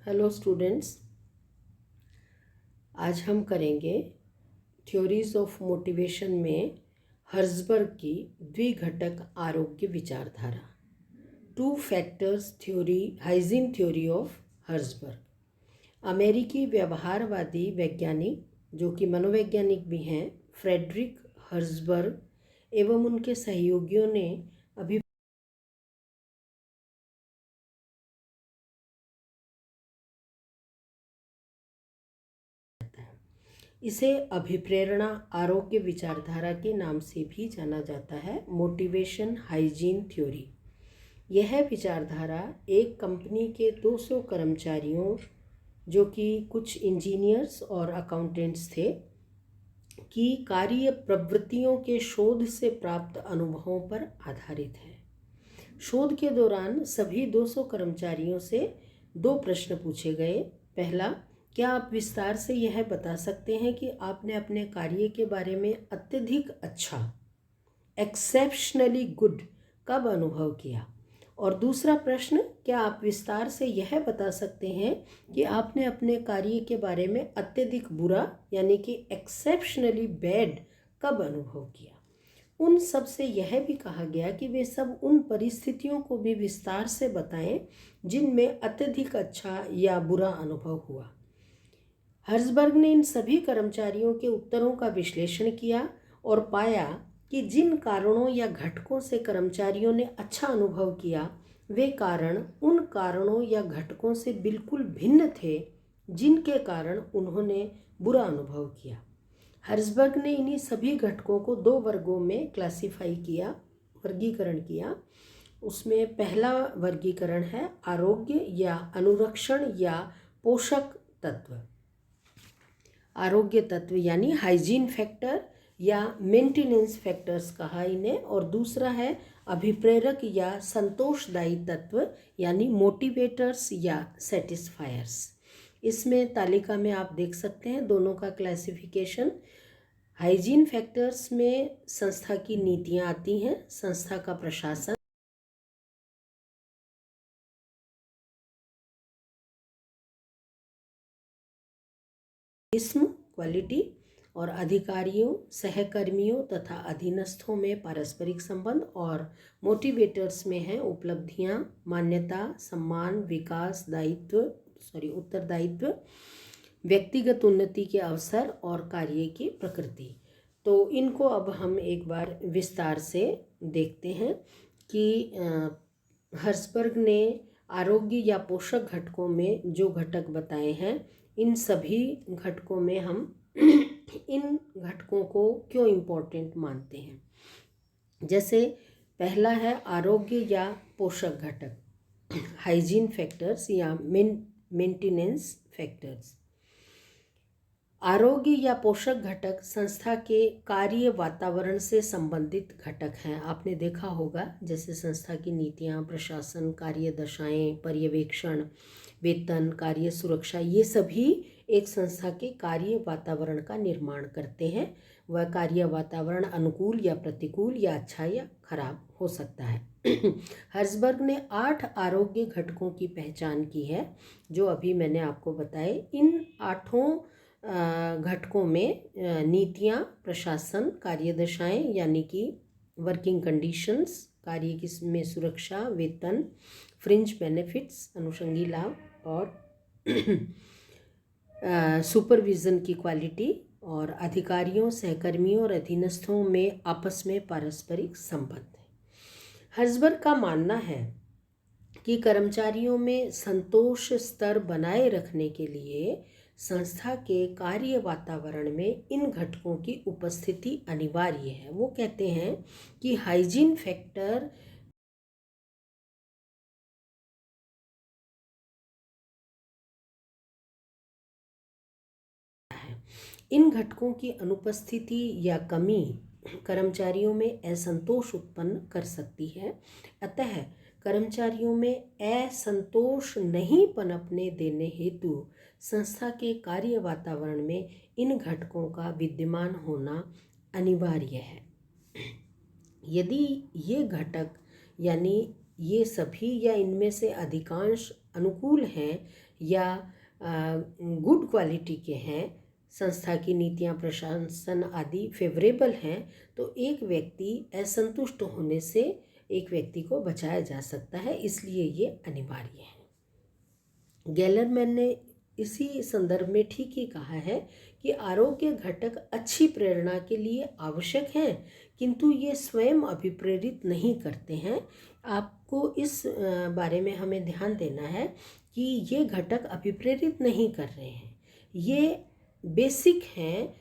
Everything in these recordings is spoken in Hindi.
हेलो स्टूडेंट्स, आज हम करेंगे थ्योरीज ऑफ मोटिवेशन में हर्ज़बर्ग की द्विघटक आरोग्य विचारधारा, two factors theory, hygiene theory of Herzberg. अमेरिकी व्यवहारवादी वैज्ञानिक जो कि मनोवैज्ञानिक भी हैं, फ्रेडरिक हर्ज़बर्ग एवं उनके सहयोगियों ने अभी इसे अभिप्रेरणा आरोग्य विचारधारा के नाम से भी जाना जाता है, मोटिवेशन हाइजीन थ्योरी। यह विचारधारा एक कंपनी के 200 कर्मचारियों, जो कि कुछ इंजीनियर्स और अकाउंटेंट्स थे, की कार्य प्रवृत्तियों के शोध से प्राप्त अनुभवों पर आधारित है। शोध के दौरान सभी 200 कर्मचारियों से 2 प्रश्न पूछे गए। पहला, क्या आप विस्तार से यह बता सकते हैं कि आपने अपने कार्य के बारे में अत्यधिक अच्छा, एक्सेप्शनली गुड, कब अनुभव किया? और दूसरा प्रश्न, क्या आप विस्तार से यह बता सकते हैं कि आपने अपने कार्य के बारे में अत्यधिक बुरा यानी कि एक्सेप्शनली बैड कब अनुभव किया? उन सब से यह भी कहा गया कि वे सब उन परिस्थितियों को भी विस्तार से बताएं जिनमें अत्यधिक अच्छा या बुरा अनुभव हुआ। हर्ज़बर्ग ने इन सभी कर्मचारियों के उत्तरों का विश्लेषण किया और पाया कि जिन कारणों या घटकों से कर्मचारियों ने अच्छा अनुभव किया, वे कारण उन कारणों या घटकों से बिल्कुल भिन्न थे जिनके कारण उन्होंने बुरा अनुभव किया। हर्ज़बर्ग ने इन्हीं सभी घटकों को 2 वर्गों में वर्गीकरण किया। उसमें पहला वर्गीकरण है आरोग्य या अनुरक्षण या पोषक तत्व। आरोग्य तत्व यानी हाइजीन फैक्टर या मेंटेनेंस फैक्टर्स कहा इन्हें, और दूसरा है अभिप्रेरक या संतोषदायी तत्व यानी मोटिवेटर्स या सेटिस्फायर्स। इसमें तालिका में आप देख सकते हैं दोनों का क्लासिफिकेशन। हाइजीन फैक्टर्स में संस्था की नीतियां आती हैं, संस्था का प्रशासन, किस्म, क्वालिटी, और अधिकारियों, सहकर्मियों तथा अधीनस्थों में पारस्परिक संबंध, और मोटिवेटर्स में है उपलब्धियां, मान्यता, सम्मान, विकास, उत्तरदायित्व, व्यक्तिगत उन्नति के अवसर और कार्य की प्रकृति। तो इनको अब हम एक बार विस्तार से देखते हैं कि हर्ज़बर्ग ने आरोग्य या पोषक घटकों में जो घटक बताए हैं, इन सभी घटकों में हम इन घटकों को क्यों इम्पोर्टेंट मानते हैं। जैसे पहला है आरोग्य या पोषक घटक, हाइजीन फैक्टर्स या मेंटेनेंस फैक्टर्स। आरोग्य या पोषक घटक संस्था के कार्य वातावरण से संबंधित घटक हैं। आपने देखा होगा जैसे संस्था की नीतियां, प्रशासन, कार्य दशाएं, पर्यवेक्षण, वेतन, कार्य सुरक्षा, ये सभी एक संस्था के कार्य वातावरण का निर्माण करते हैं। वह कार्य वातावरण अनुकूल या प्रतिकूल या अच्छा या खराब हो सकता है। हर्ज़बर्ग ने 8 आरोग्य घटकों की पहचान की है जो अभी मैंने आपको बताए। इन 8 घटकों में नीतियां, प्रशासन, कार्यदशाएं यानी कि वर्किंग कंडीशंस, कार्य में सुरक्षा, वेतन, फ्रिंज बेनिफिट्स, अनुषंगी लाभ, और सुपरविज़न की क्वालिटी, और अधिकारियों, सहकर्मियों और अधीनस्थों में आपस में पारस्परिक संबंध है। हर्ज़बर्ग का मानना है कि कर्मचारियों में संतोष स्तर बनाए रखने के लिए संस्था के कार्य वातावरण में इन घटकों की उपस्थिति अनिवार्य है। वो कहते हैं कि हाइजीन फैक्टर इन घटकों की अनुपस्थिति या कमी कर्मचारियों में असंतोष उत्पन्न कर सकती है। अतः कर्मचारियों में असंतोष नहीं पनपने देने हेतु संस्था के कार्य वातावरण में इन घटकों का विद्यमान होना अनिवार्य है। यदि ये घटक यानी ये सभी या इनमें से अधिकांश अनुकूल हैं या गुड क्वालिटी के हैं, संस्था की नीतियाँ, प्रशासन आदि फेवरेबल हैं, तो एक व्यक्ति असंतुष्ट होने से एक व्यक्ति को बचाया जा सकता है, इसलिए ये अनिवार्य है। गेलरमैन ने इसी संदर्भ में ठीक ही कहा है कि आरोग्य घटक अच्छी प्रेरणा के लिए आवश्यक हैं, किंतु ये स्वयं अभिप्रेरित नहीं करते हैं। आपको इस बारे में हमें ध्यान देना है कि ये घटक अभिप्रेरित नहीं कर रहे हैं, ये बेसिक हैं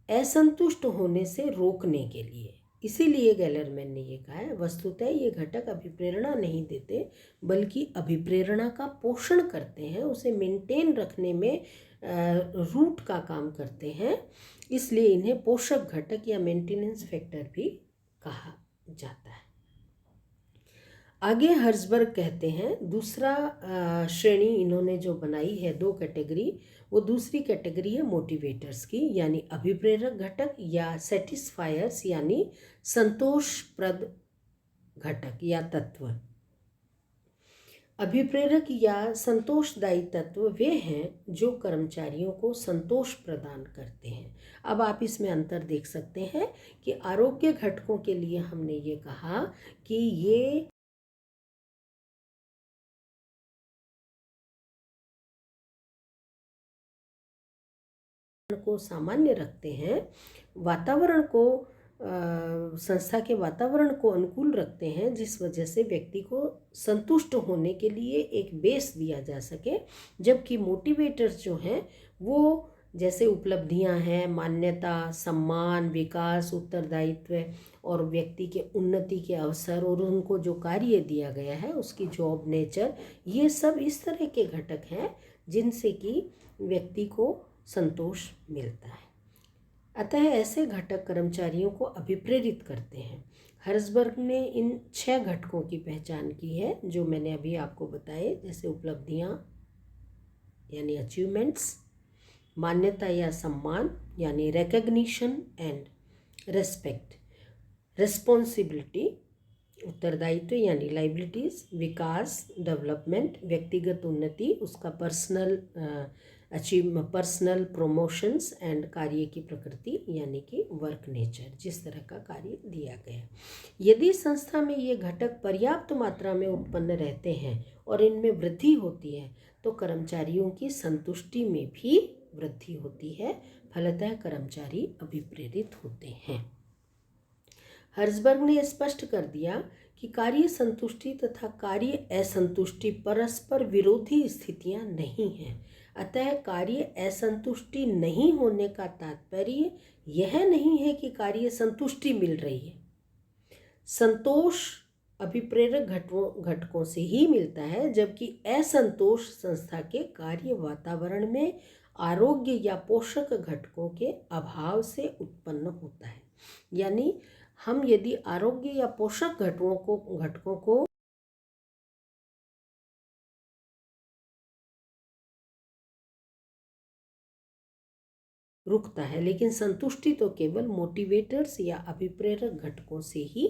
असंतुष्ट होने से रोकने के लिए। इसीलिए गेलरमैन ने ये कहा है, वस्तुतः ये घटक अभिप्रेरणा नहीं देते बल्कि अभिप्रेरणा का पोषण करते हैं, उसे मेंटेन रखने में रूट का काम करते हैं, इसलिए इन्हें पोषक घटक या मेंटेनेंस फैक्टर भी कहा जाता है। आगे हर्जबर्ग कहते हैं, दूसरा श्रेणी इन्होंने जो बनाई है, 2 कैटेगरी, वो दूसरी कैटेगरी है मोटिवेटर्स की, यानी अभिप्रेरक घटक या सेटिस्फायर्स यानी संतोषप्रद घटक या तत्व। अभिप्रेरक या संतोषदायी तत्व वे हैं जो कर्मचारियों को संतोष प्रदान करते हैं। अब आप इसमें अंतर देख सकते हैं कि आरोग्य घटकों के लिए हमने ये कहा कि ये को सामान्य रखते हैं, वातावरण को संस्था के वातावरण को अनुकूल रखते हैं, जिस वजह से व्यक्ति को संतुष्ट होने के लिए एक बेस दिया जा सके। जबकि मोटिवेटर्स जो हैं वो जैसे उपलब्धियां हैं, मान्यता, सम्मान, विकास, उत्तरदायित्व और व्यक्ति के उन्नति के अवसर और उनको जो कार्य दिया गया है उसकी जॉब नेचर, ये सब इस तरह के घटक हैं जिनसे कि व्यक्ति को संतोष मिलता है। अतः ऐसे घटक कर्मचारियों को अभिप्रेरित करते हैं। हर्जबर्ग ने इन 6 घटकों की पहचान की है जो मैंने अभी आपको बताए, जैसे उपलब्धियां यानी अचीवमेंट्स, मान्यता या सम्मान यानी रिकॉग्निशन एंड रेस्पेक्ट, रिस्पॉन्सिबिलिटी उत्तरदायित्व यानी लाइबिलिटीज, विकास डेवलपमेंट व्यक्तिगत उन्नति, उसका पर्सनल प्रमोशंस एंड कार्य की प्रकृति यानी कि वर्क नेचर, जिस तरह का कार्य दिया गया। यदि संस्था में ये घटक पर्याप्त मात्रा में उत्पन्न रहते हैं और इनमें वृद्धि होती है तो कर्मचारियों की संतुष्टि में भी वृद्धि होती है, फलतः कर्मचारी अभिप्रेरित होते हैं। हर्जबर्ग ने स्पष्ट कर दिया कि कार्य संतुष्टि तथा कार्य असंतुष्टि परस्पर विरोधी स्थितियां नहीं हैं। अतः कार्य असंतुष्टि नहीं होने का तात्पर्य यह नहीं है कि कार्य संतुष्टि मिल रही है। संतोष अभिप्रेरक घटकों से ही मिलता है, जबकि असंतोष संस्था के कार्य वातावरण में आरोग्य या पोषक घटकों के अभाव से उत्पन्न होता है। यानी हम यदि आरोग्य या पोषक घटकों को रुकता है, लेकिन संतुष्टि तो केवल मोटिवेटर्स या अभिप्रेरक घटकों से ही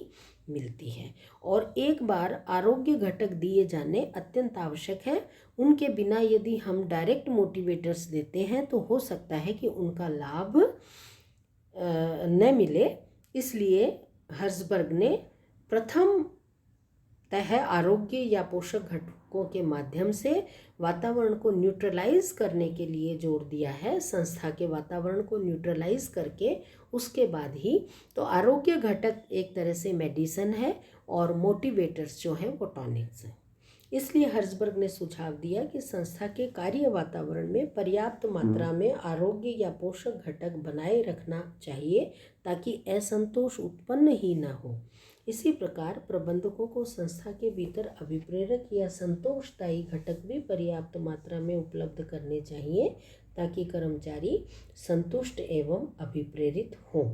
मिलती है। और एक बार आरोग्य घटक दिए जाने अत्यंत आवश्यक है, उनके बिना यदि हम डायरेक्ट मोटिवेटर्स देते हैं तो हो सकता है कि उनका लाभ न मिले। इसलिए हर्जबर्ग ने प्रथमतः आरोग्य या पोषक घटकों के माध्यम से वातावरण को न्यूट्रलाइज करने के लिए जोर दिया है। संस्था के वातावरण को न्यूट्रलाइज करके उसके बाद ही तो आरोग्य घटक एक तरह से मेडिसिन है और मोटिवेटर्स जो हैं वो टॉनिक्स हैं। इसलिए हर्जबर्ग ने सुझाव दिया कि संस्था के कार्य वातावरण में पर्याप्त मात्रा में आरोग्य या पोषक घटक बनाए रखना चाहिए ताकि असंतोष उत्पन्न ही ना हो। इसी प्रकार प्रबंधकों को संस्था के भीतर अभिप्रेरक या संतोषदायी घटक भी पर्याप्त मात्रा में उपलब्ध करने चाहिए ताकि कर्मचारी संतुष्ट एवं अभिप्रेरित हों।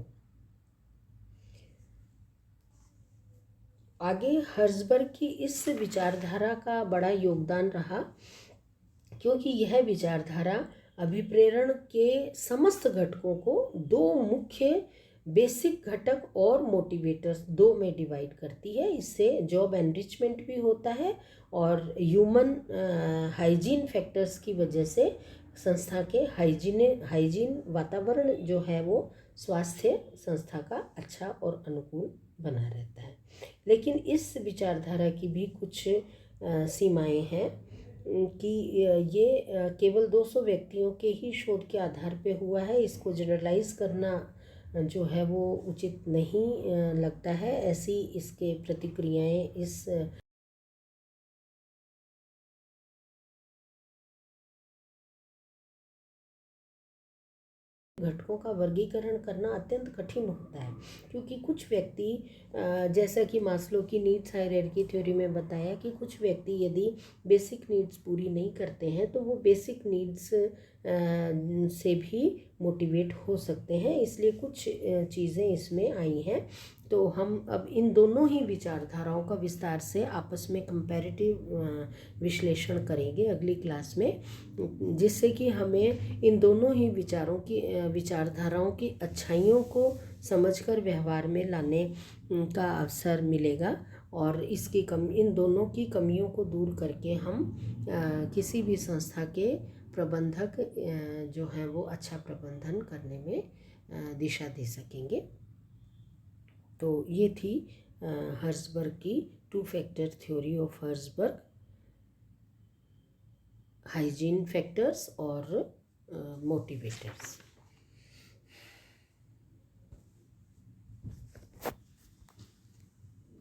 आगे हर्जबर्ग की इस विचारधारा का बड़ा योगदान रहा, क्योंकि यह विचारधारा अभिप्रेरण के समस्त घटकों को 2 मुख्य बेसिक घटक और मोटिवेटर्स दो में डिवाइड करती है। इससे जॉब एनरिचमेंट भी होता है और ह्यूमन हाइजीन फैक्टर्स की वजह से संस्था के हाइजीन वातावरण जो है वो स्वास्थ्य संस्था का अच्छा और अनुकूल बना रहता है। लेकिन इस विचारधारा की भी कुछ सीमाएं हैं कि ये केवल 200 व्यक्तियों के ही शोध के आधार पे हुआ है। इसको जनरलाइज करना जो है वो उचित नहीं लगता है। ऐसी इसके प्रतिक्रियाएं इस घटकों का वर्गीकरण करना अत्यंत कठिन होता है, क्योंकि कुछ व्यक्ति जैसा कि मास्लो की नीड्स हायरार्की थ्योरी में बताया कि कुछ व्यक्ति यदि बेसिक नीड्स पूरी नहीं करते हैं तो वो बेसिक नीड्स से भी मोटिवेट हो सकते हैं। इसलिए कुछ चीज़ें इसमें आई हैं। तो हम अब इन दोनों ही विचारधाराओं का विस्तार से आपस में कंपैरेटिव विश्लेषण करेंगे अगली क्लास में, जिससे कि हमें इन दोनों ही विचारधाराओं की अच्छाइयों को समझकर व्यवहार में लाने का अवसर मिलेगा और इन दोनों की कमियों को दूर करके हम किसी भी संस्था के प्रबंधक जो हैं वो अच्छा प्रबंधन करने में दिशा दे सकेंगे। तो ये थी हर्ज़बर्ग की 2 factor theory of Herzberg, hygiene factors और मोटिवेटर्स।